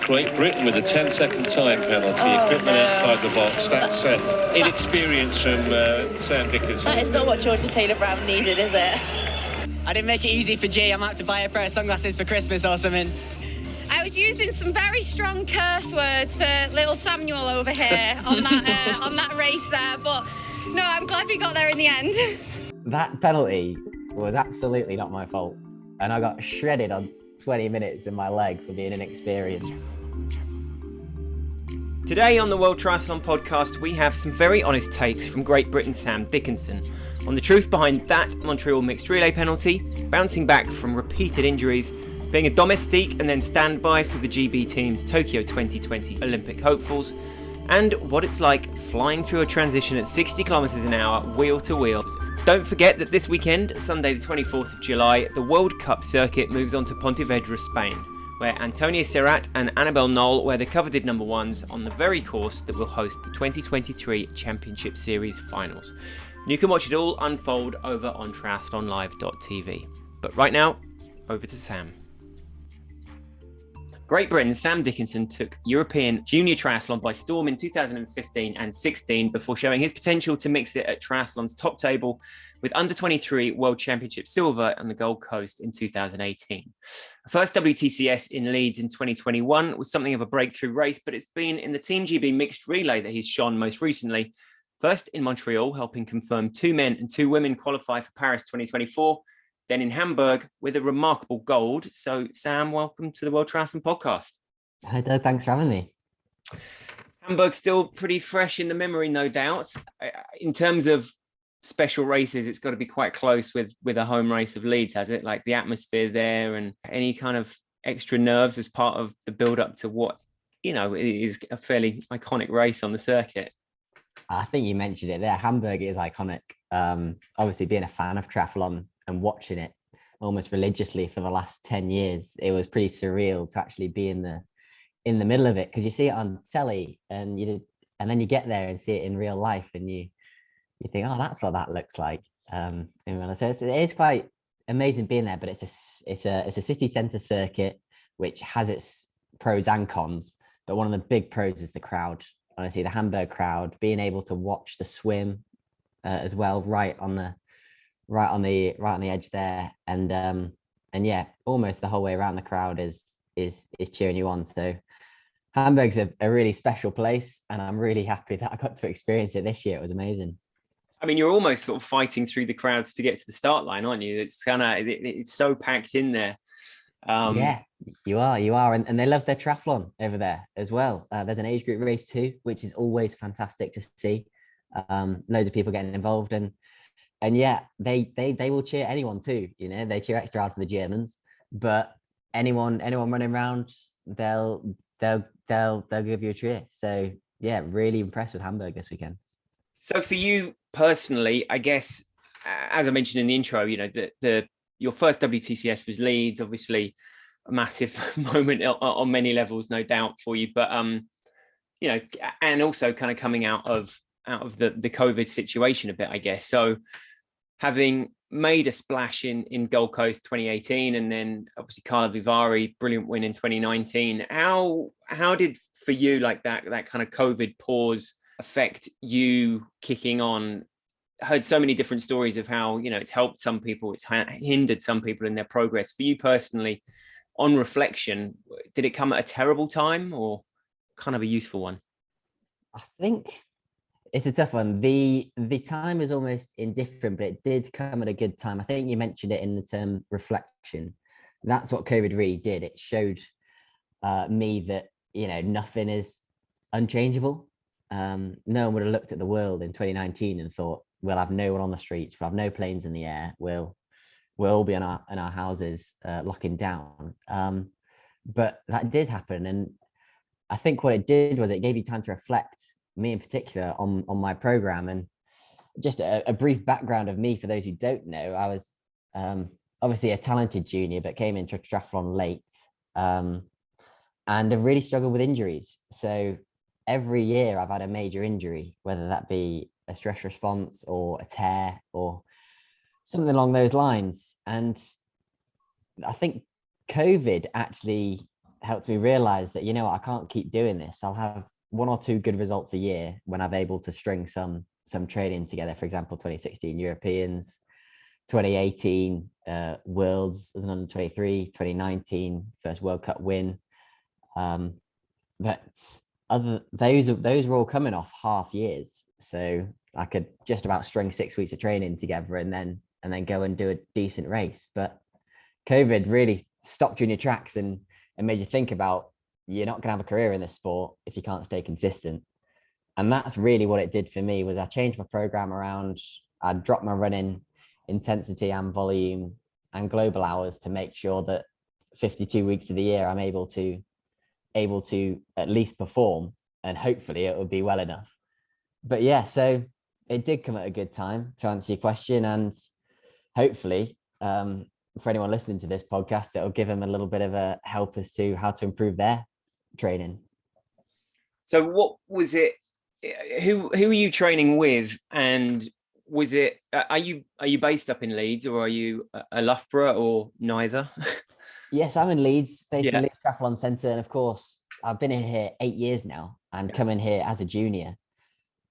Great Britain with a 10-second time penalty. Equipment outside the box. That's inexperience from Sam Dickinson. That is not what Georgia Taylor-Brown needed, is it? I didn't make it ezy for G. I might have to buy a pair of sunglasses for Christmas or something. I was using some very strong curse words for little Samuel over here on that race there, but no, I'm glad we got there in the end. That penalty was absolutely not my fault, and I got shredded on 20 minutes in my leg for being inexperienced. Today on the World Triathlon Podcast, we have some very honest takes from Great Britain's Sam Dickinson on the truth behind that Montreal mixed relay penalty, bouncing back from repeated injuries, being a domestique and then standby for the GB team's Tokyo 2020 Olympic hopefuls, and what it's like flying through a transition at 60 kilometers an hour, wheel to wheel. Don't forget that this weekend, Sunday the 24th of July, the World Cup circuit moves on to Pontevedra, Spain, where Antonia Serrat and Annabelle Knoll wear the coveted number ones on the very course that will host the 2023 Championship Series finals. And you can watch it all unfold over on triathlonlive.tv. But right now, over to Sam. Great Britain's Sam Dickinson took European junior triathlon by storm in 2015 and 16 before showing his potential to mix it at triathlon's top table with under-23 World Championship silver on the Gold Coast in 2018. First WTCS in Leeds in 2021 was something of a breakthrough race, but it's been in the Team GB mixed relay that he's shone most recently. First in Montreal, helping confirm 2 men and 2 women qualify for Paris 2024. Then in Hamburg with a remarkable gold. So, Sam, welcome to the World Triathlon Podcast. Hi, Doug. Thanks for having me. Hamburg's still pretty fresh in the memory, no doubt. In terms of special races, it's got to be quite close with a home race of Leeds, has it? Like the atmosphere there and any kind of extra nerves as part of the build-up to what, is a fairly iconic race on the circuit. I think you mentioned it there. Hamburg is iconic. Obviously, being a fan of triathlon and watching it almost religiously for the last 10 years, it was pretty surreal to actually be in the middle of it, because you see it on telly and then you get there and see it in real life and you think, oh, that's what that looks like. So it is quite amazing being there, but it's a city centre circuit which has its pros and cons, but one of the big pros is the crowd. Honestly, the Hamburg crowd, being able to watch the swim as well, right on the edge there, and yeah, almost the whole way around the crowd is cheering you on. So Hamburg's a really special place, and I'm really happy that I got to experience it this year. It was amazing. I mean, you're almost sort of fighting through the crowds to get to the start line, aren't you? It's so packed in there. Yeah, you are, and they love their triathlon over there as well. There's an age group race too, which is always fantastic to see. Loads of people getting involved, and yeah, they will cheer anyone too. They cheer extra hard for the Germans, but anyone running around, they'll give you a cheer. So yeah, really impressed with Hamburg this weekend. So for you personally, I guess, as I mentioned in the intro, your first WTCS was Leeds, obviously a massive moment on many levels, no doubt for you. But and also kind of coming out of the COVID situation a bit, I guess. So having made a splash in Gold Coast 2018, and then obviously Carla Vivari, brilliant win in 2019. How did for you like that kind of COVID pause affect you kicking on? I heard so many different stories of how it's helped some people, it's hindered some people in their progress. For you personally, on reflection, did it come at a terrible time or kind of a useful one? I think it's a tough one. The time is almost indifferent, but it did come at a good time. I think you mentioned it in the term reflection. That's what COVID really did. It showed me that nothing is unchangeable. No one would have looked at the world in 2019 and thought, we'll have no one on the streets, we'll have no planes in the air, we'll all be in our houses locking down. But that did happen, and I think what it did was it gave you time to reflect, me in particular, on my program. And just a brief background of me for those who don't know, I was obviously a talented junior, but came into triathlon late, and have really struggled with injuries. So every year I've had a major injury, whether that be a stress response or a tear or something along those lines. And I think COVID actually helped me realize that, you know what, I can't keep doing this. I'll have 1 or 2 good results a year when I'm able to string some training together. For example, 2016 Europeans, 2018 Worlds as an under 23, 2019 first World Cup win. But those were all coming off half years, so I could just about string 6 weeks of training together and then go and do a decent race. But COVID really stopped you in your tracks and made you think about, you're not going to have a career in this sport if you can't stay consistent. And that's really what it did for me. Was I changed my program around. I dropped my running intensity and volume and global hours to make sure that 52 weeks of the year I'm able to at least perform, and hopefully it will be well enough. But yeah, so it did come at a good time, to answer your question, and hopefully for anyone listening to this podcast, it'll give them a little bit of a help as to how to improve their training. So what was it, who are you training with, and was it, are you based up in Leeds, or are you a Loughborough, or neither? Yes, I'm in Leeds, based in Leeds Triathlon Centre, and of course I've been in here 8 years now, and coming here as a junior.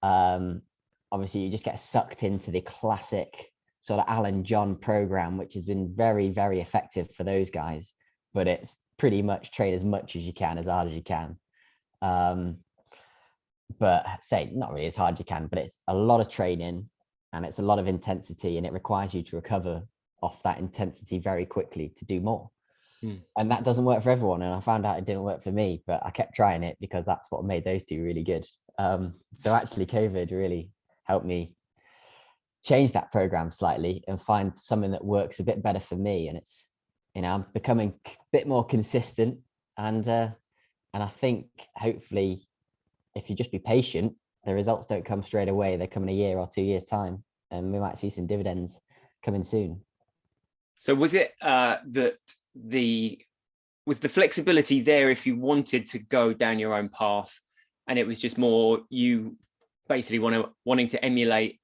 Obviously you just get sucked into the classic sort of Alan John program, which has been very, very effective for those guys, but it's pretty much train as much as you can, as hard as you can. But say not really as hard as you can, but it's a lot of training and it's a lot of intensity, and it requires you to recover off that intensity very quickly to do more. And that doesn't work for everyone. And I found out it didn't work for me, but I kept trying it because that's what made those two really good. So actually COVID really helped me change that program slightly and find something that works a bit better for me. And it's, you know, I'm becoming a bit more consistent, and I think hopefully if you just be patient, the results don't come straight away. They come in a year or 2 years time, and we might see some dividends coming soon. So was it was the flexibility there if you wanted to go down your own path, and it was just more you basically wanting to emulate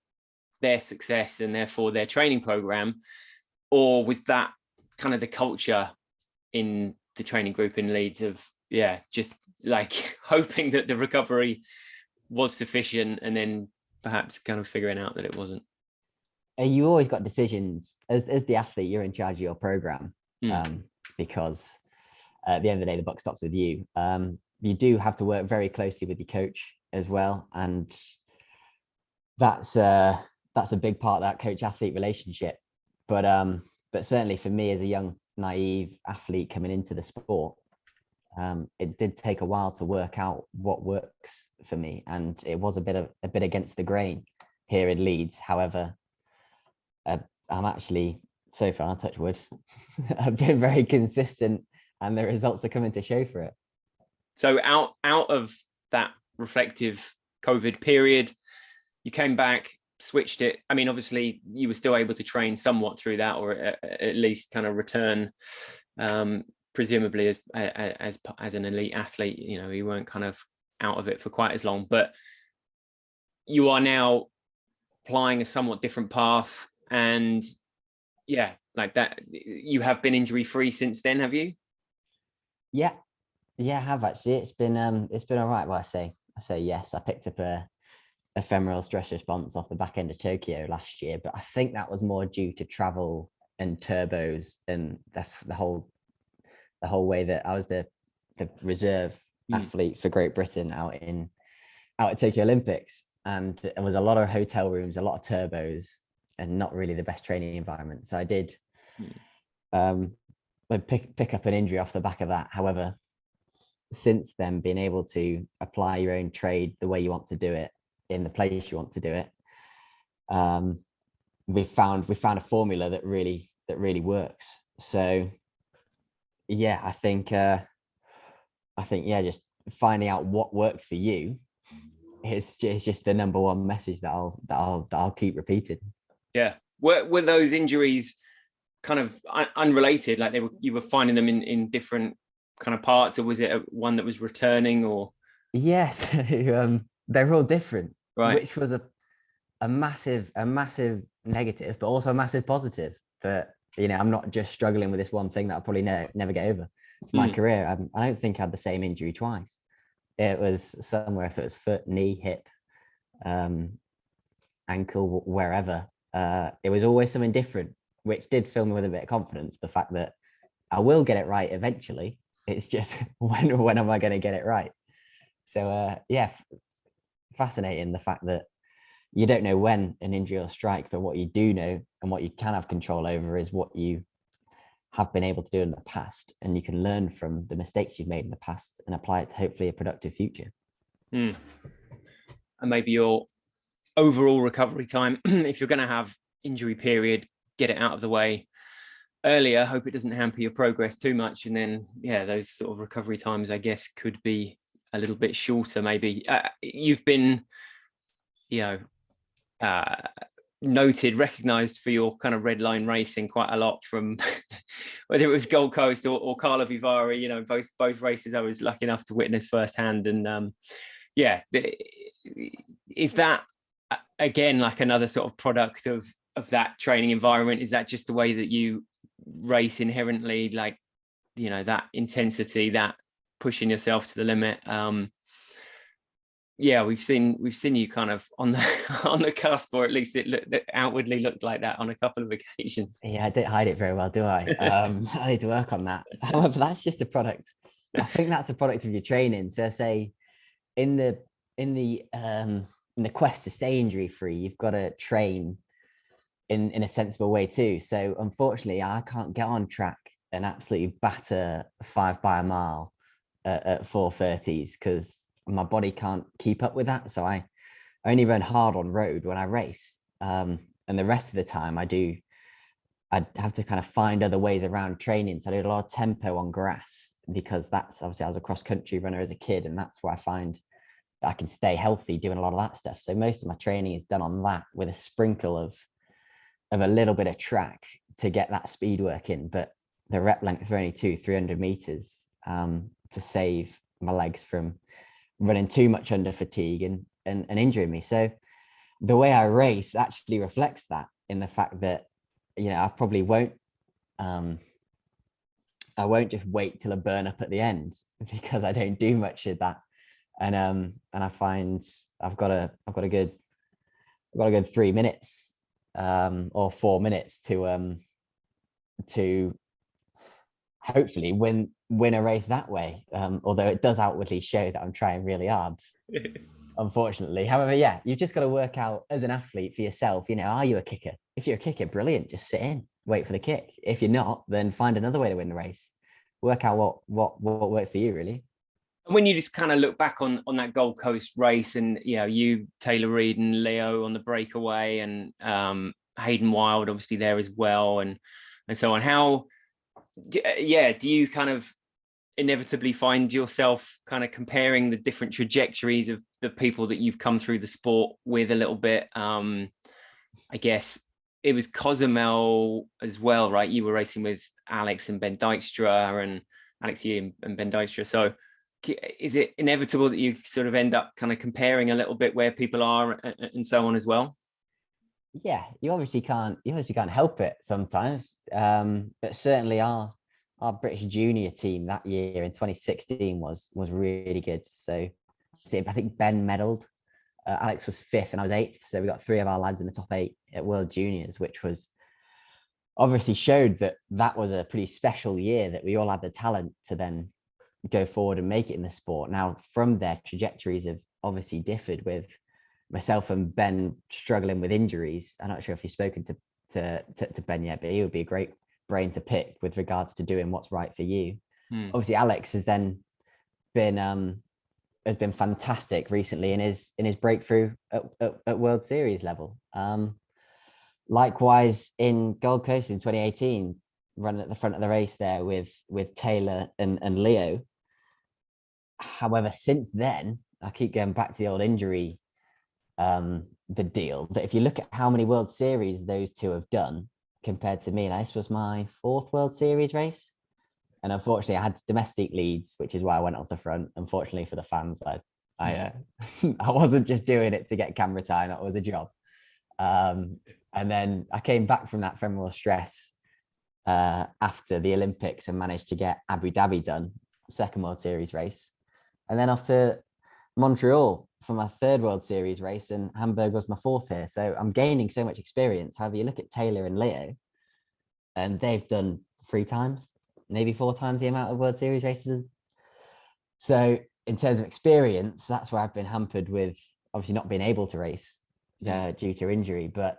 their success and therefore their training program, or was that kind of the culture in the training group in Leeds of just like hoping that the recovery was sufficient and then perhaps kind of figuring out that it wasn't? You always got decisions as the athlete. You're in charge of your program, because at the end of the day the buck stops with you. You do have to work very closely with your coach as well, and that's a big part of that coach athlete relationship. But certainly for me as a young naive athlete coming into the sport, it did take a while to work out what works for me, and it was a bit against the grain here in Leeds. However, I'm actually, so far, touch wood, I've been very consistent, and the results are coming to show for it. So out of that reflective COVID period, you came back, switched it. I mean, obviously you were still able to train somewhat through that, or at least kind of return, presumably as an elite athlete. You know, you weren't kind of out of it for quite as long, but you are now applying a somewhat different path. And like that, you have been injury free since then, have you? Yeah, I have actually. It's been all right. Well, I say yes. I picked up a ephemeral stress response off the back end of Tokyo last year, but I think that was more due to travel and turbos and the whole way that I was the reserve athlete for Great Britain out at Tokyo Olympics, and it was a lot of hotel rooms, a lot of turbos, and not really the best training environment. So I did pick up an injury off the back of that. However, since then, being able to apply your own trade the way you want to do it in the place you want to do it, we found a formula that really works. So I think just finding out what works for you is just the number one message that I'll keep repeating. Yeah. Were those injuries kind of unrelated? Like you were finding them in different kind of parts, or was it one that was returning? Or yes, they're all different, right? Which was a massive negative, but also a massive positive. That, you know, I'm not just struggling with this one thing that I'll probably never get over. for my career. I don't think I had the same injury twice. It was somewhere, if it was foot, knee, hip, ankle, wherever. It was always something different, which did fill me with a bit of confidence. The fact that I will get it right eventually. It's just when am I going to get it right? So yeah, fascinating, the fact that you don't know when an injury will strike, but what you do know and what you can have control over is what you have been able to do in the past, and you can learn from the mistakes you've made in the past and apply it to hopefully a productive future. And maybe your overall recovery time, if you're going to have injury period, get it out of the way earlier. Hope it doesn't hamper your progress too much, and then yeah, those sort of recovery times, I guess, could be a little bit shorter. Maybe you've been, noted, recognized for your kind of red line racing quite a lot, from whether it was Gold Coast or Carlo Vivari, both races I was lucky enough to witness firsthand. And is that again like another sort of product of that training environment? Is that just the way that you race inherently, like that intensity, that pushing yourself to the limit? We've seen you kind of on the cusp, or at least it outwardly looked like that on a couple of occasions. Yeah, I don't hide it very well, do I? I need to work on that. However, that's just a product. I think that's a product of your training. So say in the quest to stay injury free, you've got to train in a sensible way too. So unfortunately, I can't get on track and absolutely batter 5 by a mile at 4:30s, because my body can't keep up with that. So I only run hard on road when I race, and the rest of the time I have to kind of find other ways around training. So I did a lot of tempo on grass, because that's obviously, I was a cross country runner as a kid, and that's where I find that I can stay healthy doing a lot of that stuff. So most of my training is done on that, with a sprinkle of a little bit of track to get that speed work in. But the rep lengths are only 200-300 meters, to save my legs from running too much under fatigue and injuring me. So the way I race actually reflects that, in the fact that I probably won't just wait till I burn up at the end, because I don't do much of that. And I find I've got a good 3 minutes or 4 minutes to hopefully win a race that way, although it does outwardly show that I'm trying really hard, unfortunately. However, yeah, you've just got to work out as an athlete for yourself, are you a kicker? If you're a kicker, brilliant, just sit in, wait for the kick. If you're not, then find another way to win the race. Work out what works for you, really. When you just kind of look back on that Gold Coast race, and you, Taylor Reid and Leo on the breakaway, and Hayden Wild obviously there as well, and so on, how do you kind of inevitably find yourself kind of comparing the different trajectories of the people that you've come through the sport with a little bit? I guess it was Cozumel as well, right? You were racing with Alex and Ben Dijkstra, and Alex Yee and Ben Dijkstra. So is it inevitable that you sort of end up kind of comparing a little bit where people are and so on as well? Yeah, you obviously can't help it sometimes. But certainly our British junior team that year in 2016 was really good. So I think Ben medalled, Alex was 5th and I was 8th. So we got 3 of our lads in the top 8 at World Juniors, which was obviously showed that was a pretty special year, that we all had the talent to then go forward and make it in the sport. Now, from there, trajectories have obviously differed, with myself and Ben struggling with injuries. I'm not sure if you've spoken to Ben yet, but he would be a great brain to pick with regards to doing what's right for you. Obviously, Alex has then has been fantastic recently in his breakthrough at World Series level. Likewise, in Gold Coast in 2018, running at the front of the race there with Taylor and Leo. However, since then, I keep going back to the old injury, the deal, that if you look at how many World Series those two have done compared to me, and this was my 4th World Series race, and unfortunately I had domestique leads, which is why I went off the front. Unfortunately for the fans, I wasn't just doing it to get camera time, it was a job. And then I came back from that femoral stress after the Olympics and managed to get Abu Dhabi done, second World Series race, and then off to Montreal for my third World Series race, and Hamburg was my fourth here. So I'm gaining so much experience. However, you look at Taylor and Leo, and they've done 3 times, maybe 4 times the amount of World Series races. So in terms of experience, that's where I've been hampered with obviously not being able to race due to injury. But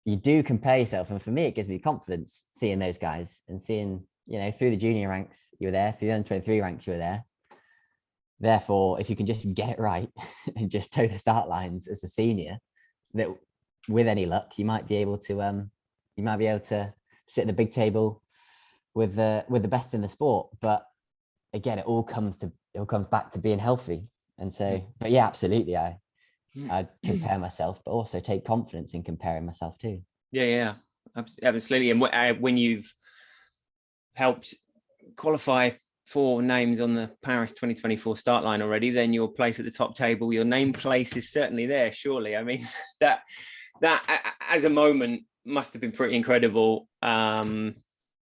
you do compare yourself, and for me, it gives me confidence seeing those guys and seeing, you know, through the junior ranks, you were there, through the under 23 ranks, you were there. Therefore, if you can just get it right and just toe the start lines as a senior, that with any luck, you might be able to sit at the big table with the best in the sport. But again, it all comes back to being healthy. And so, but yeah, absolutely, I compare myself, but also take confidence in comparing myself too. Yeah, absolutely. And when you've helped qualify 4 names on the Paris 2024 start line already, then your place at the top table, your name place is certainly there, surely. I mean, that as a moment must have been pretty incredible. You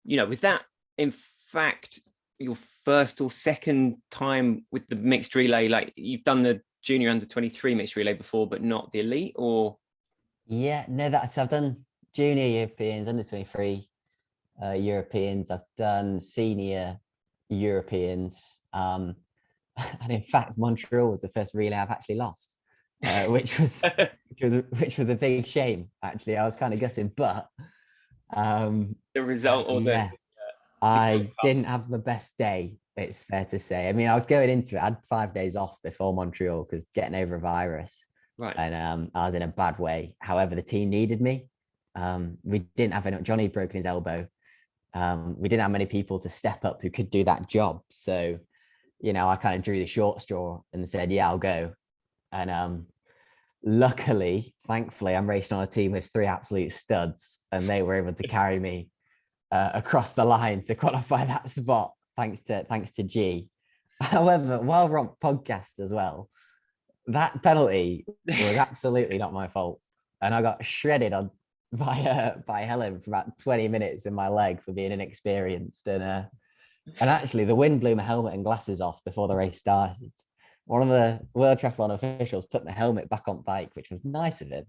know, was that in fact your first or second time with the mixed relay? Like, you've done the junior under 23 mixed relay before, but not the elite? Or Yeah, no, so I've done junior Europeans, under 23 Europeans. I've done senior Europeans, and in fact, Montreal was the first relay I've actually lost, which was a big shame. Actually, I was kind of gutted, but the result, or I didn't have the best day, it's fair to say. I mean, I was going into it, I had 5 days off before Montreal because getting over a virus, right, and I was in a bad way. However, the team needed me. We didn't have enough. Johnny broken his elbow. We didn't have many people to step up who could do that job. So, you know, I kind of drew the short straw and said, yeah, I'll go. And luckily, thankfully, I'm racing on a team with 3 absolute studs, and they were able to carry me across the line to qualify that spot, thanks to G. However, while we're on podcast as well, that penalty was absolutely not my fault, and I got shredded by Helen for about 20 minutes in my leg for being inexperienced, and actually the wind blew my helmet and glasses off before the race started. One of the World Triathlon officials put my helmet back on bike, which was nice of him,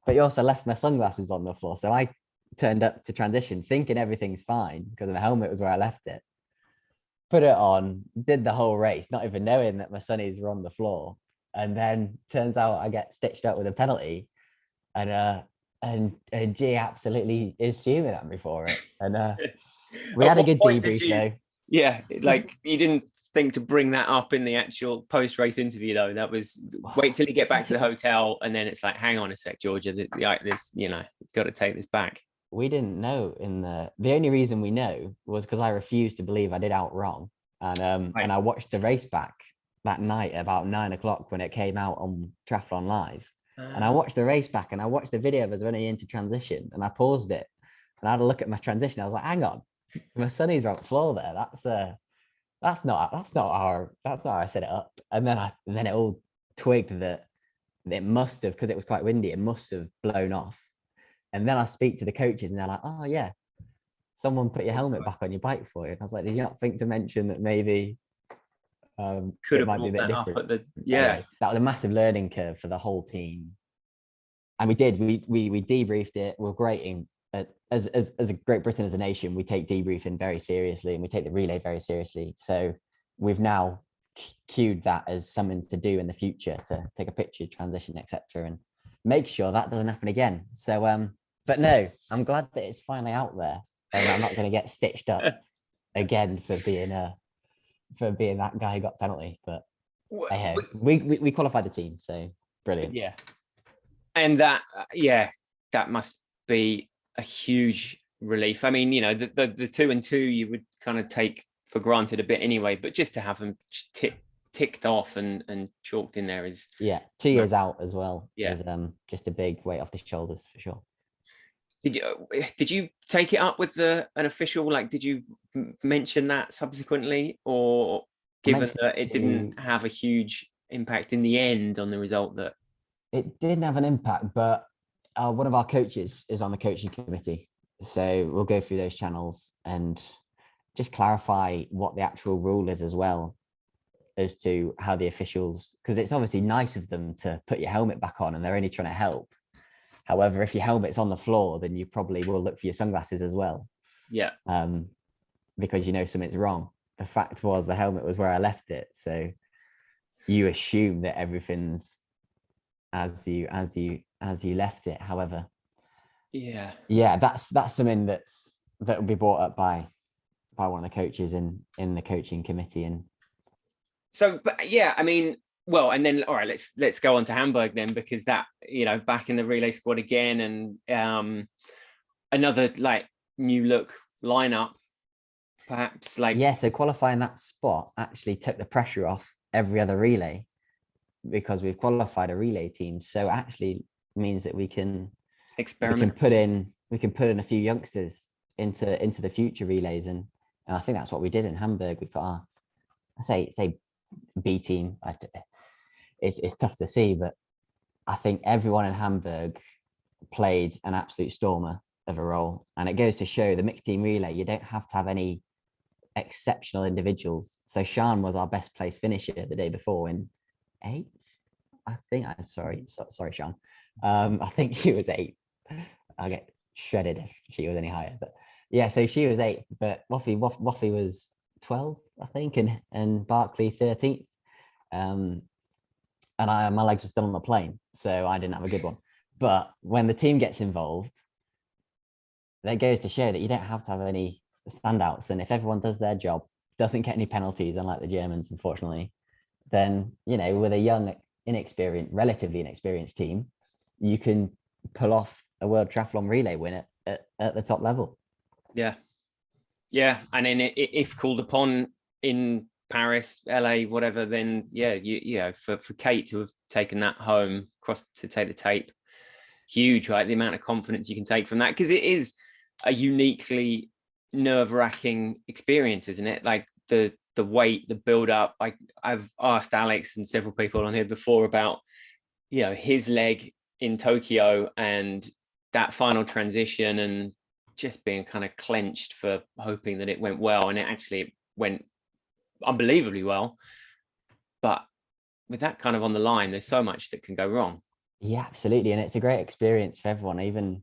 but he also left my sunglasses on the floor. So I turned up to transition thinking everything's fine because my helmet was where I left it. Put it on, did the whole race, not even knowing that my sunnies were on the floor. And then turns out I get stitched up with a penalty, and G absolutely is fuming at me for it. And we had a good debrief though. Yeah, like, you didn't think to bring that up in the actual post-race interview though? That was, wait till you get back to the hotel, and then it's like, hang on a sec, Georgia, this, you know, you've got to take this back. We didn't know the only reason we know was because I refused to believe I did out wrong. And Right. and I watched the race back that night about 9 o'clock when it came out on Triathlon Live. And I watched the race back, and I watched the video of us running into transition, and I paused it and I had a look at my transition. I was like, hang on, my sunnies are on the floor there. That's not how I set it up. And then it all twigged that it must have, because it was quite windy, it must have blown off. And then I speak to the coaches, and they're like, oh yeah, someone put your helmet back on your bike for you. And I was like, did you not think to mention that maybe Could it have might be a bit brought that up different? at Anyway, that was a massive learning curve for the whole team. And we debriefed it. We're great in as a Great Britain as a nation, we take debriefing very seriously, and we take the relay very seriously. So we've now cued that as something to do in the future, to take a picture, transition, etc., and make sure that doesn't happen again. So but no, I'm glad that it's finally out there, and I'm not going to get stitched up again for being that guy who got penalty. But hey, we qualified the team, so brilliant. Yeah, and that must be a huge relief. I mean, you know, the 2 and 2 you would kind of take for granted a bit anyway, but just to have them ticked off and chalked in there is 2 years out as well. Yeah, is just a big weight off the shoulders for sure. Did you take it up with an official? Like, did you mention that subsequently, or given that it didn't have a huge impact in the end on the result? That it didn't have an impact, but one of our coaches is on the coaching committee, So we'll go through those channels and just clarify what the actual rule is as well, as to how the officials, because it's obviously nice of them to put your helmet back on and they're only trying to help. However, if your helmet's on the floor, then you probably will look for your sunglasses as well. Yeah. Because you know something's wrong. The fact was the helmet was where I left it. So you assume that everything's as you left it. However, that's something that will be brought up by one of the coaches in the coaching committee. And so, but yeah, I mean, well, and then all right, let's go on to Hamburg then, because that, you know, back in the relay squad again, and another like new look lineup, perhaps, like, yeah. So qualifying that spot actually took the pressure off every other relay, because we've qualified a relay team. So actually means that we can experiment. We can put in a few youngsters into the future relays, and I think that's what we did in Hamburg. We put our, I say B team. It's tough to see, but I think everyone in Hamburg played an absolute stormer of a role. And it goes to show the mixed team relay, you don't have to have any exceptional individuals. So Sean was our best place finisher the day before in 8th. I think sorry, Sean. I think she was 8th. I'll get shredded if she was any higher. But yeah, so she was 8th, but Waffy was 12th, I think, and Barkley 13th. And my legs were still on the plane, so I didn't have a good one. But when the team gets involved, that goes to show that you don't have to have any standouts. And if everyone does their job, doesn't get any penalties, unlike the Germans, unfortunately, then, you know, with a young, relatively inexperienced team, you can pull off a world triathlon relay win at the top level. Yeah. And then if called upon in Paris, LA, whatever, then for Kate to have taken that home, across to take the tape, huge, right? The amount of confidence you can take from that, because it is a uniquely nerve-wracking experience, isn't it? Like the weight, the build-up. I've asked Alex and several people on here before about, you know, his leg in Tokyo and that final transition, and just being kind of clenched for hoping that it went well, and it actually went unbelievably well. But with that kind of on the line, there's so much that can go wrong. Yeah, absolutely. And it's a great experience for everyone, even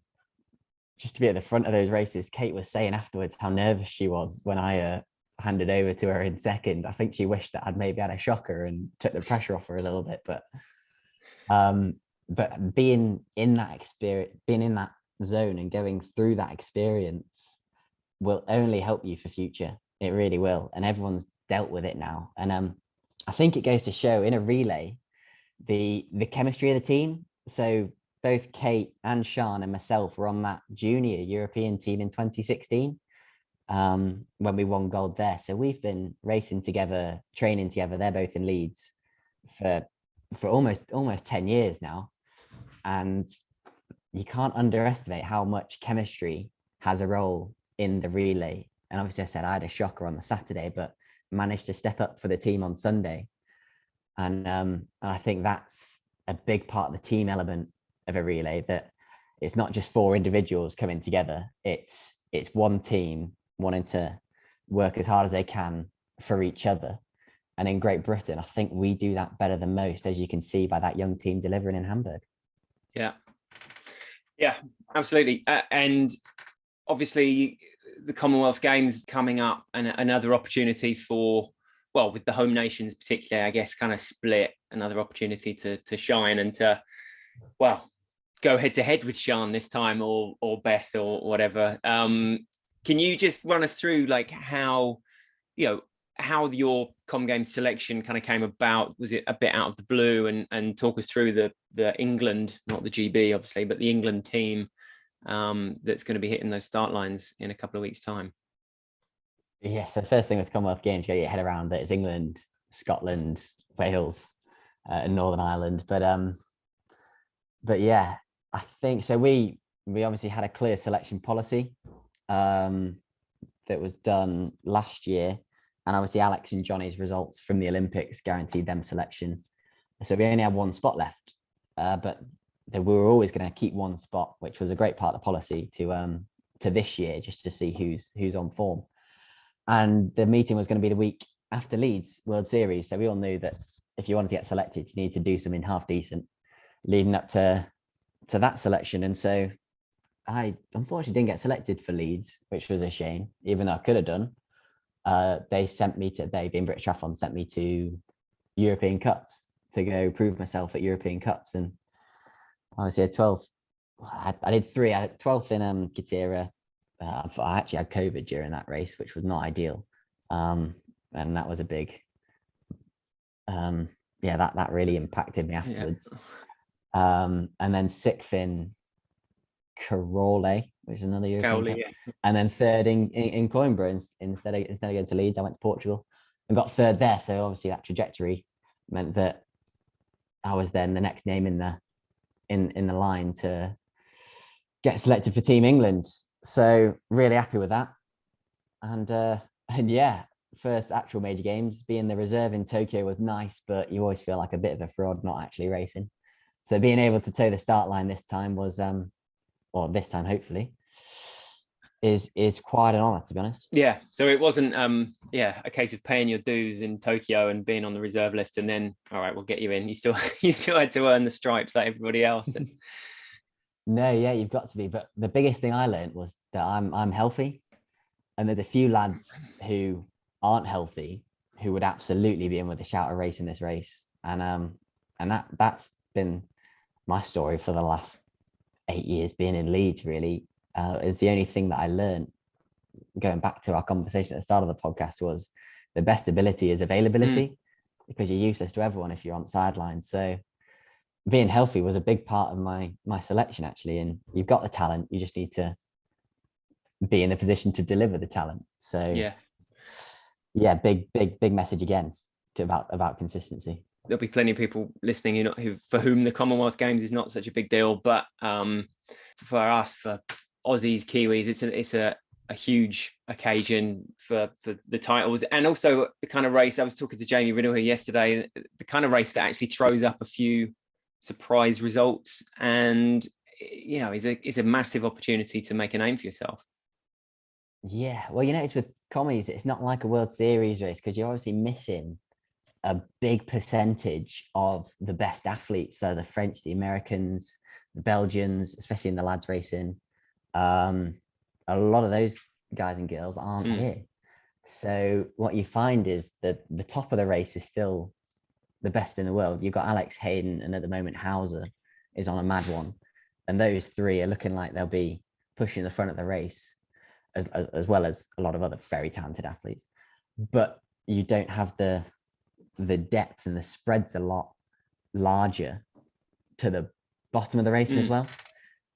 just to be at the front of those races. Kate was saying afterwards how nervous she was when I handed over to her in second. I think she wished that I'd maybe had a shocker and took the pressure off her a little bit. But being in that experience, being in that zone and going through that experience will only help you for future. It really will. And everyone's dealt with it now. And I think it goes to show in a relay, the chemistry of the team. So both Kate and Sean and myself were on that junior European team in 2016 when we won gold there. So we've been racing together, training together. They're both in Leeds for almost 10 years now. And you can't underestimate how much chemistry has a role in the relay. And obviously I said I had a shocker on the Saturday, but managed to step up for the team on Sunday. And I think that's a big part of the team element of a relay, that it's not just 4 individuals coming together. It's one team wanting to work as hard as they can for each other. And in Great Britain, I think we do that better than most, as you can see by that young team delivering in Hamburg. Yeah, absolutely. And obviously the Commonwealth Games coming up, and another opportunity for, well, with the home nations particularly, I guess, kind of split, another opportunity to shine and to, well, go head to head with Sean this time, or Beth, or whatever. Can you just run us through like how your Com Games selection kind of came about? Was it a bit out of the blue? And talk us through the England, not the GB obviously, but the England team that's going to be hitting those start lines in a couple of weeks' time. Yeah, so the first thing with Commonwealth Games, you get your head around that it's England, Scotland, Wales, and Northern Ireland. But yeah, I think so. We obviously had a clear selection policy that was done last year, and obviously Alex and Johnny's results from the Olympics guaranteed them selection. So we only had 1 spot left, but we were always going to keep 1 spot, which was a great part of the policy to to this year just to see who's on form. And the meeting was going to be the week after Leeds World Series. So we all knew that if you wanted to get selected, you need to do something half decent leading up to that selection. And so I unfortunately didn't get selected for Leeds, which was a shame, even though I could have done. They being British Triathlon, sent me to European Cups to go prove myself at European Cups. And I was here 12th. I did 3. I had 12th in Katira. I actually had COVID during that race, which was not ideal. And that was a big, that really impacted me afterwards. Yeah. And then 6th in Carole, which is another European Cup. Yeah. And then 3rd in Coimbra. Instead of going to Leeds, I went to Portugal and got 3rd there. So obviously that trajectory meant that I was then the next name in the line to get selected for Team England. So really happy with that. And yeah, first actual major games, being the reserve in Tokyo was nice, but you always feel like a bit of a fraud not actually racing. So being able to toe the start line this time was, this time hopefully, is quite an honor, to be honest. Yeah. So it wasn't a case of paying your dues in Tokyo and being on the reserve list and then, all right, we'll get you in. You still had to earn the stripes like everybody else. No, yeah, you've got to be. But the biggest thing I learned was that I'm healthy, and there's a few lads who aren't healthy who would absolutely be in with a shout of race in this race. And that's been my story for the last 8 years being in Leeds, really. It's the only thing that I learned, going back to our conversation at the start of the podcast, was the best ability is availability, because you're useless to everyone if you're on the sidelines. So being healthy was a big part of my selection, actually. And you've got the talent, you just need to be in the position to deliver the talent. So yeah, big message again about consistency. There'll be plenty of people listening for whom the Commonwealth Games is not such a big deal, but for us, for Aussies, Kiwis, it's a huge occasion for the titles, and also the kind of race. I was talking to Jamie Riddle here yesterday, the kind of race that actually throws up a few surprise results, and is a massive opportunity to make a name for yourself. Yeah, well, it's with commies, it's not like a World Series race, because you're obviously missing a big percentage of the best athletes. So the French, the Americans, the Belgians, especially in the lads racing, a lot of those guys and girls aren't here. So what you find is that the top of the race is still the best in the world. You've got Alex Hayden, and at the moment Hauser is on a mad one, and those three are looking like they'll be pushing the front of the race, as well as a lot of other very talented athletes. But you don't have the depth, and the spread's a lot larger to the bottom of the racing as well.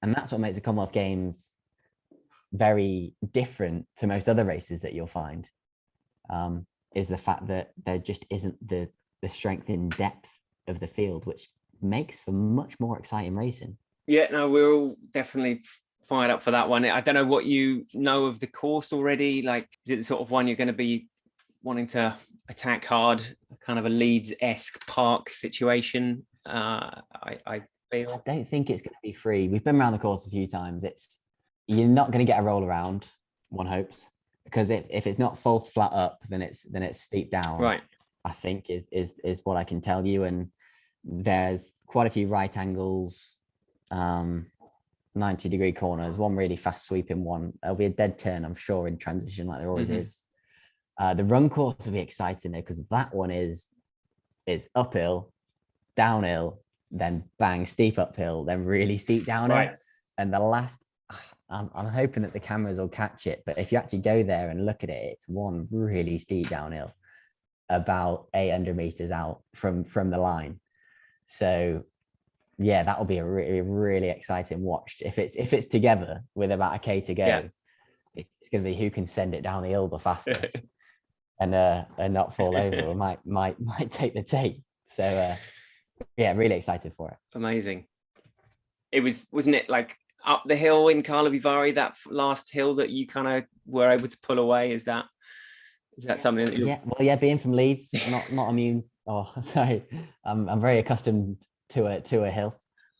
And that's what makes the Commonwealth Games very different to most other races that you'll find, is the fact that there just isn't the strength in depth of the field, which makes for much more exciting racing. Yeah, no, we're all definitely fired up for that one. I don't know what you know of the course already. Like, is it the sort of one you're going to be wanting to attack hard, kind of a Leeds-esque park situation? I don't think it's going to be free. We've been around the course a few times. You're not going to get a roll around, one hopes, because if it's not false flat up, then it's steep down. Right. I think is what I can tell you. And there's quite a few right angles, 90-degree corners, one really fast sweeping one. There'll be a dead turn, I'm sure, in transition, like there always is. The run course will be exciting though, because that one it's uphill, downhill, then bang, steep uphill, then really steep downhill. Right. And the last, I'm hoping that the cameras will catch it, but if you actually go there and look at it, it's one really steep downhill, about 800 meters out from the line. So yeah, that will be a really, really exciting watch. If it's together with about a K to go, it's going to be who can send it down the hill the fastest and not fall over, or might take the tape. So yeah, really excited for it. Amazing. Wasn't it like up the hill in Karlovy Vary, that last hill that you kind of were able to pull away? Is that something that you're... being from Leeds, not immune. Oh, sorry, I'm very accustomed to a hill,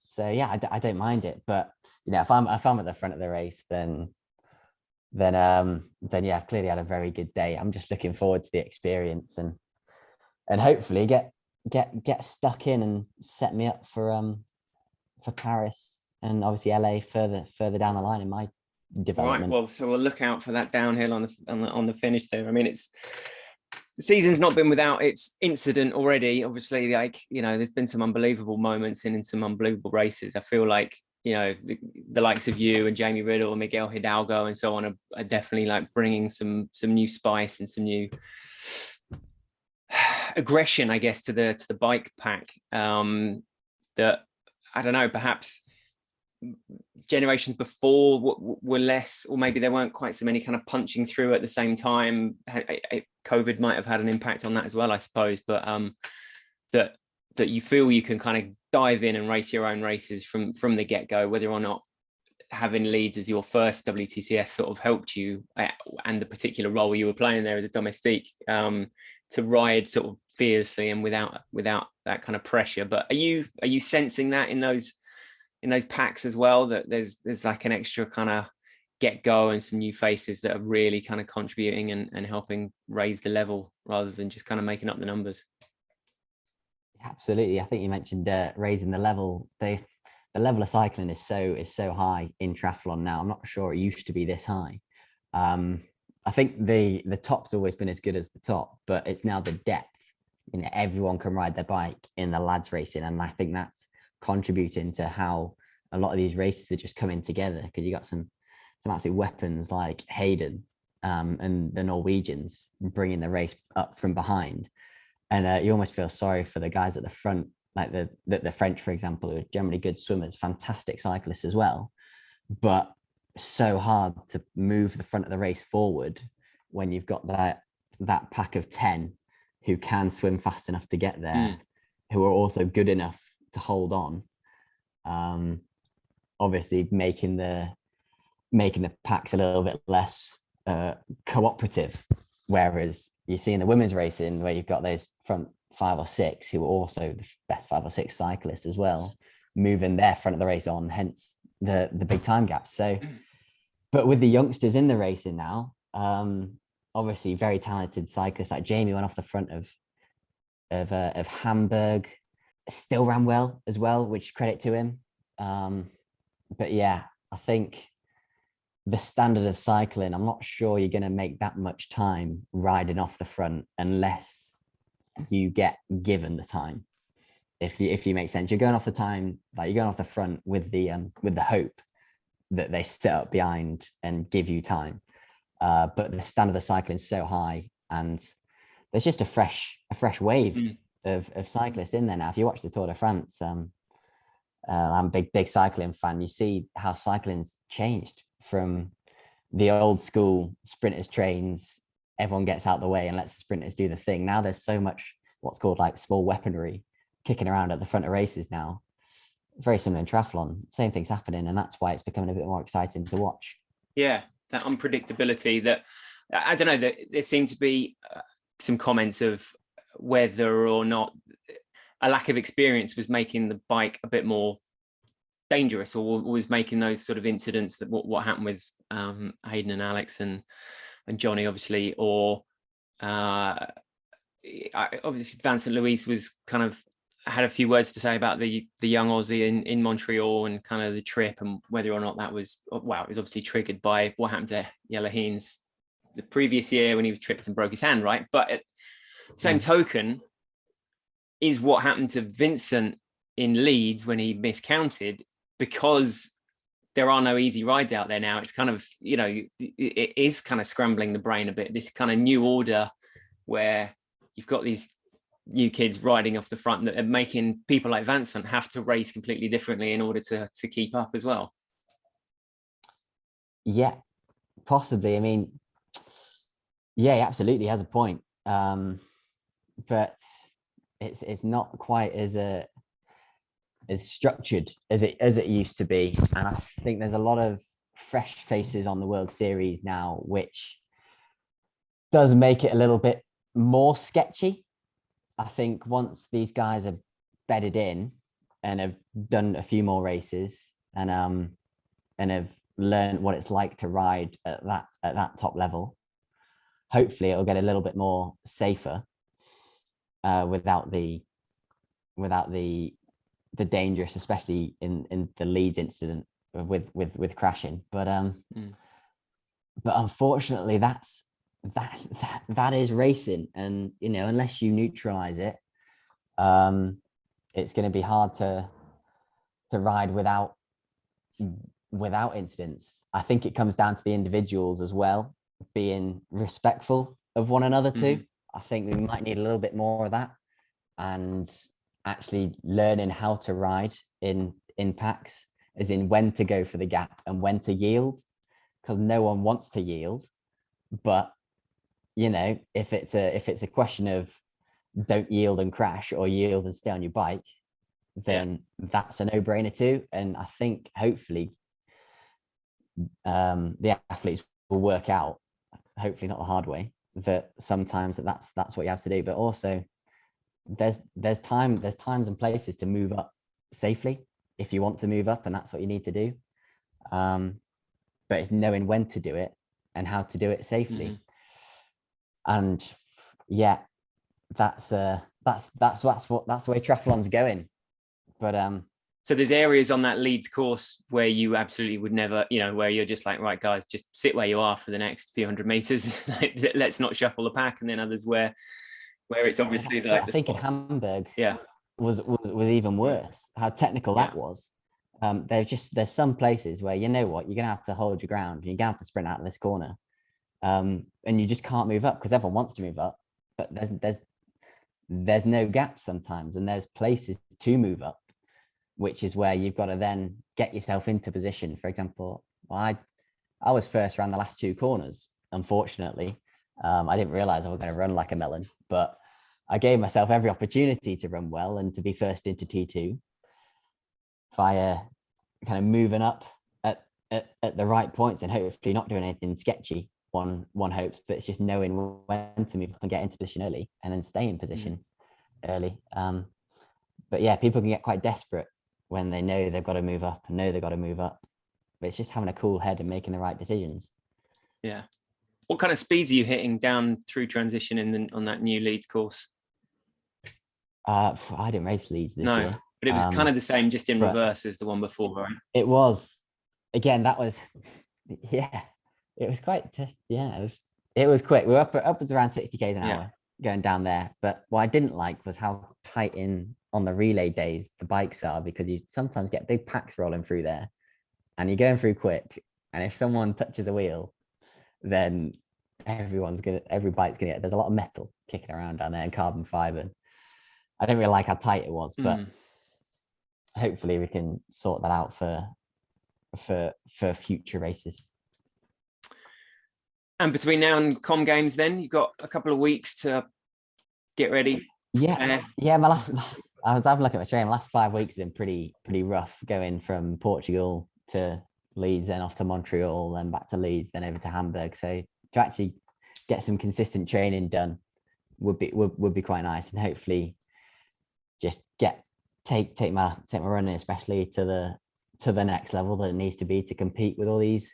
so yeah, I don't mind it. But if I'm at the front of the race, then then yeah, I've clearly had a very good day. I'm just looking forward to the experience and hopefully get stuck in and set me up for Paris and obviously LA further down the line in my development. Right. Well, so we'll look out for that downhill on the finish there. I mean, the season's not been without its incident already. Obviously, like, you know, there's been some unbelievable moments and in some unbelievable races. I feel like, you know, the likes of you and Jamie Riddle and Miguel Hidalgo and so on are definitely like bringing some new spice and some new aggression, I guess, to the bike pack. That, I don't know, perhaps generations before were less, or maybe there weren't quite so many kind of punching through at the same time. COVID might have had an impact on that as well, I suppose. But that you feel you can kind of dive in and race your own races from the get-go, whether or not having Leeds as your first WTCS sort of helped you, and the particular role you were playing there as a domestique, to ride sort of fiercely and without that kind of pressure. But are you sensing that in those packs as well, that there's like an extra kind of get-go and some new faces that are really kind of contributing and helping raise the level rather than just kind of making up the numbers? Absolutely. I think you mentioned raising the level. The level of cycling is so high in triathlon now. I'm not sure it used to be this high. I think the top's always been as good as the top, but it's now the depth. You know, everyone can ride their bike in the lads racing, and I think that's contributing to how a lot of these races are just coming together, because you got some absolute weapons like Hayden and the Norwegians bringing the race up from behind, and you almost feel sorry for the guys at the front, like the French, for example, who are generally good swimmers, fantastic cyclists as well, but so hard to move the front of the race forward when you've got that pack of 10 who can swim fast enough to get there, who are also good enough to hold on. Obviously making the packs a little bit less cooperative, whereas you see in the women's racing where you've got those front 5 or 6 who are also the best 5 or 6 cyclists as well, moving their front of the race on, hence the big time gaps. So, but with the youngsters in the racing now, obviously very talented cyclists like Jamie went off the front of Hamburg, still ran well as well, which credit to him. But yeah, I think the standard of cycling, I'm not sure you're going to make that much time riding off the front unless you get given the time. If you make sense, you're going off the time, like you're going off the front with the hope that they sit up behind and give you time. But the standard of cycling is so high, and there's just a fresh wave of cyclists in there now. If you watch the Tour de France, I'm a big cycling fan. You see how cycling's changed from the old school sprinters trains. Everyone gets out the way and lets the sprinters do the thing. Now there's so much what's called like small weaponry kicking around at the front of races now. Very similar in triathlon. Same thing's happening, and that's why it's becoming a bit more exciting to watch. Yeah, that unpredictability. That, I don't know, that there seem to be some comments of whether or not a lack of experience was making the bike a bit more dangerous, or was making those sort of incidents, that what happened with Hayden and Alex and Johnny, obviously, or obviously Vincent Luis was kind of had a few words to say about the young Aussie in Montreal and kind of the trip, and whether or not that was, wow, it was obviously triggered by what happened to Jelle Heens the previous year when he was tripped and broke his hand, right? But at same token, is what happened to Vincent in Leeds when he miscounted, because there are no easy rides out there now. It's kind of, you know, it is kind of scrambling the brain a bit, this kind of new order where you've got these new kids riding off the front that are making people like Vincent have to race completely differently in order to keep up as well. Yeah, possibly. I mean, yeah, he absolutely has a point. But it's not quite as structured as it used to be, and I think there's a lot of fresh faces on the World Series now, which does make it a little bit more sketchy. I think once these guys are bedded in and have done a few more races and have learn what it's like to ride at that top level. Hopefully it'll get a little bit more safer without the dangerous, especially in the Leeds incident with crashing. But unfortunately that is racing, and unless you neutralize it, it's going to be hard to ride without incidents. I think it comes down to the individuals as well, being respectful of one another too. I think we might need a little bit more of that, and actually learning how to ride in packs, as in when to go for the gap and when to yield, because no one wants to yield. But if it's a question of don't yield and crash or yield and stay on your bike, then that's a no-brainer too. And I think hopefully the athletes will work out, hopefully not the hard way, that sometimes that's what you have to do. But also there's times and places to move up safely if you want to move up, and that's what you need to do. But it's knowing when to do it and how to do it safely. And that's the way triathlon's going. But so there's areas on that Leeds course where you absolutely would never, where you're just like, right, guys, just sit where you are for the next few hundred meters. Let's not shuffle the pack. And then others where it's obviously like I think in Hamburg, was even worse. How technical that was. There's some places where you're gonna have to hold your ground and you're gonna have to sprint out of this corner, and you just can't move up because everyone wants to move up, but there's no gaps sometimes, and there's places to move up, which is where you've got to then get yourself into position. For example, I was first around the last two corners. Unfortunately, I didn't realize I was going to run like a melon, but I gave myself every opportunity to run well and to be first into T2 via kind of moving up at the right points and hopefully not doing anything sketchy. One hopes, but it's just knowing when to move up and get into position early and then stay in position early. But yeah, people can get quite desperate when they know they've got to move up and know they've got to move up. But it's just having a cool head and making the right decisions. Yeah. What kind of speeds are you hitting down through transition on that new Leeds course? I didn't race Leeds this year. But it was kind of the same, just in reverse as the one before, right? It was. Again, that was, it was quite, it was quick. We were upwards around 60 k's an hour going down there. But what I didn't like was how tight on the relay days the bikes are, because you sometimes get big packs rolling through there and you're going through quick. And if someone touches a wheel, then every bike's gonna get, there's a lot of metal kicking around down there and carbon fiber. I don't really like how tight it was, but hopefully we can sort that out for future races. And between now and Com Games, then you've got a couple of weeks to get ready. I was having a look at my training. The last 5 weeks have been pretty rough, going from Portugal to Leeds, then off to Montreal, then back to Leeds, then over to Hamburg. So to actually get some consistent training done would be quite nice, and hopefully just take my running especially to the next level that it needs to be to compete with all these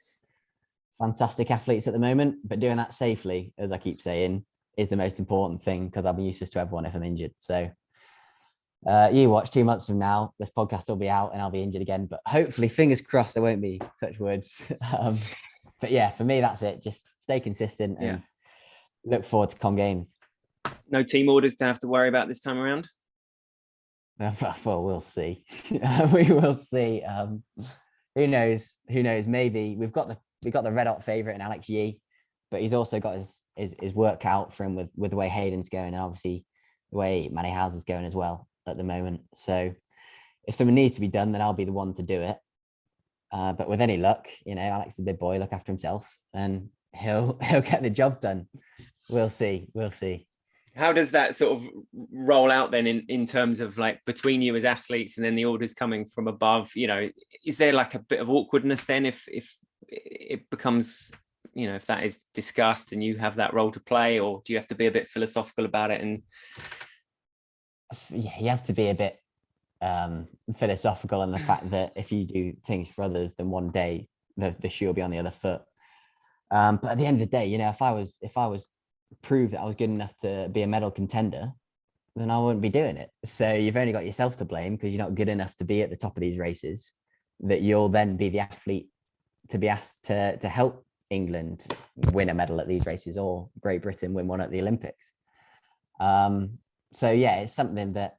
fantastic athletes at the moment. But doing that safely, as I keep saying, is the most important thing, because I'll be useless to everyone if I'm injured. So you watch 2 months from now, this podcast will be out and I'll be injured again, but hopefully, fingers crossed, I won't be, touch wood. But yeah, for me, that's it. Just stay consistent and look forward to Com Games. No team orders to have to worry about this time around? Well, we'll see. We will see. Who knows? Maybe we've got the red hot favorite in Alex Yee, but he's also got his work out for him with the way Hayden's going, and obviously the way Manny House is going as well at the moment. So if something needs to be done, then I'll be the one to do it. But with any luck, Alex is a big boy, look after himself, and he'll get the job done. We'll see. How does that sort of roll out then in terms of like between you as athletes and then the orders coming from above? Is there like a bit of awkwardness then if it becomes, if that is discussed and you have that role to play, or do you have to be a bit philosophical about it? And you have to be a bit philosophical in the fact that if you do things for others, then one day the shoe will be on the other foot. But at the end of the day, you know, if I was proved that I was good enough to be a medal contender, then I wouldn't be doing it. So you've only got yourself to blame because you're not good enough to be at the top of these races, that you'll then be the athlete to be asked to help England win a medal at these races, or Great Britain win one at the Olympics. So yeah, it's something that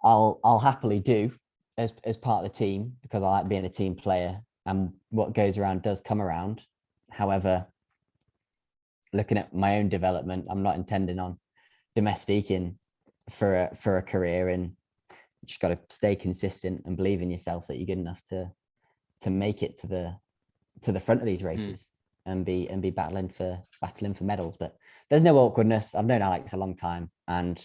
I'll happily do as part of the team, because I like being a team player, and what goes around does come around. However, looking at my own development, I'm not intending on domestiquing for a career, and you just got to stay consistent and believe in yourself that you're good enough to make it to the front of these races and be battling for medals. But there's no awkwardness. I've known Alex a long time, and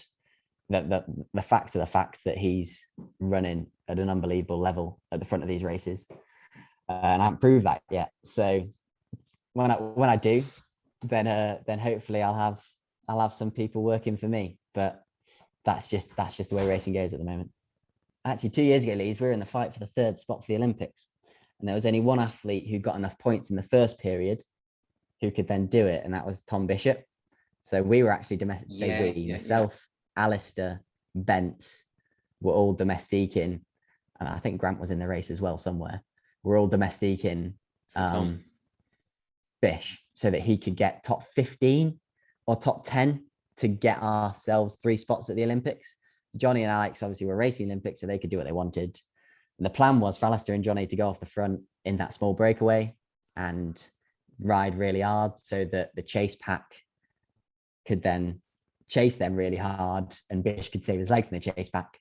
the facts are the facts, that he's running at an unbelievable level at the front of these races, and I haven't proved that yet. So when I do, then hopefully I'll have some people working for me. But that's just the way racing goes at the moment. Actually, 2 years ago, Lees, we were in the fight for the 3rd spot for the Olympics, and there was only one athlete who got enough points in the first period who could then do it, and that was Tom Bishop. So we were actually myself, Alistair, Bence were all domestiquing, and I think Grant was in the race as well somewhere. We're all domestiquing Bish, so that he could get top 15 or top 10 to get ourselves 3 spots at the Olympics. Johnny and Alex obviously were racing Olympics, so they could do what they wanted. And the plan was for Alistair and Johnny to go off the front in that small breakaway and ride really hard, so that the chase pack could then chase them really hard, and Bish could save his legs in the chase pack.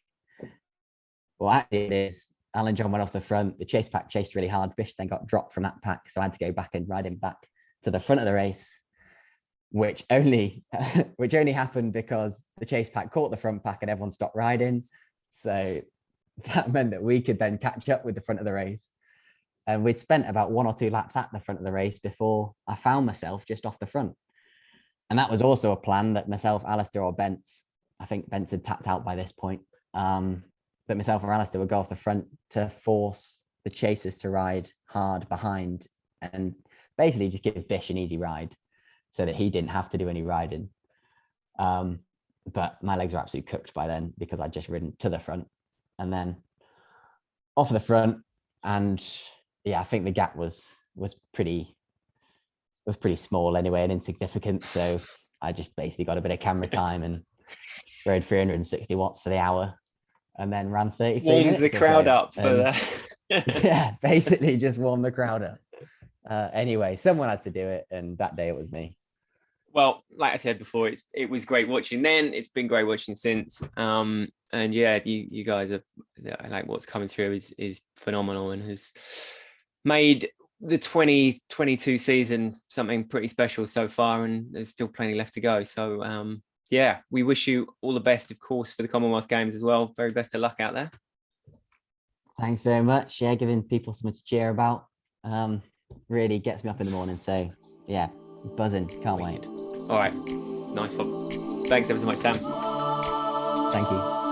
Well, actually, it is Alan John went off the front, the chase pack chased really hard, Bish then got dropped from that pack, so I had to go back and ride him back to the front of the race, which only happened because the chase pack caught the front pack and everyone stopped riding. So that meant that we could then catch up with the front of the race, and we'd spent about 1 or 2 laps at the front of the race before I found myself just off the front. And that was also a plan that myself, Alistair, or Bence, I think Bence had tapped out by this point, that myself or Alistair would go off the front to force the chasers to ride hard behind and basically just give Bish an easy ride so that he didn't have to do any riding. But my legs were absolutely cooked by then, because I'd just ridden to the front and then off the front. And yeah, I think the gap was pretty small anyway, and insignificant. So I just basically got a bit of camera time and rode 360 watts for the hour, and then ran 33 minutes. Warmed the crowd up for that. Yeah, basically just warmed the crowd up. Anyway, someone had to do it, and that day it was me. Well, like I said before, it was great watching then. It's been great watching since. And yeah, you guys are, like, what's coming through is phenomenal, and has made the 2022 season something pretty special so far, and there's still plenty left to go. So yeah, we wish you all the best, of course, for the Commonwealth Games as well. Very best of luck out there. Thanks very much. Yeah, giving people something to cheer about really gets me up in the morning. So yeah, buzzing, can't wait. All right, nice one. Thanks ever so much, Sam. Thank you.